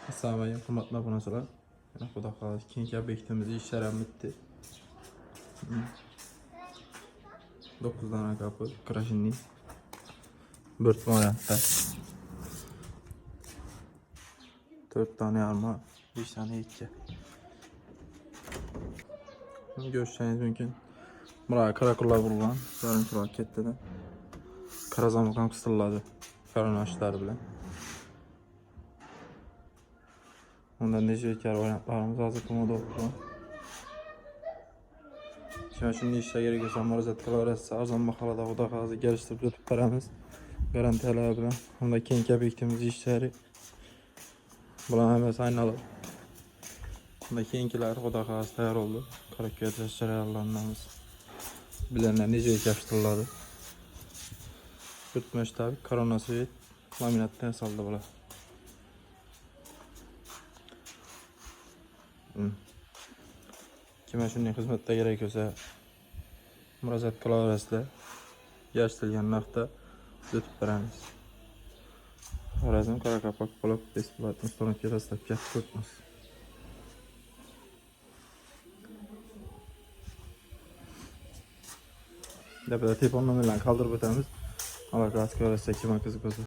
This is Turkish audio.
Assalamu alaikum hurmatli obunachilar. Mana xudo xohlasa keyingi obyektimizni ishlari ham bitdi. 9 dona kapı, krashinli. Bört variantda. 4 tane arma, 5 tane ikki. Görüşleriniz mümkün. Buraya karakollar vurulan, yarınki rakette de karazamlıktan kısırladı. Koronaşlar bile. Ondan nece kere variantlarımız hazır komoda okudu. Şimdi işe gerekiyorsa morazat kalarası arzan makalada o da fazla geliştirip tutup paramız garantiler bile. Onda keyinki obyektimiz işleri bulan hemen aynı alıp. Onda keyinkiler o da fazla tayar oldu. Karaköy adresleri ayarlanmamız bilenler nece yapıştırıldı. Bütmüş tabi koronası ve laminattan saldı bula. Kime şunun hizmette gerekiyorsa müracaat kılaverasizlar. Yaştırgan naqda tutib beramiz. Xorazm Qoraqalpoq bo'lib Bespo'latni To'rtga dastlabki tutamiz. Deputat telefon nomerlarini qoldirib o'tamiz. Aloqa qilib ko'rasiz, kim qiziq bo'lsa.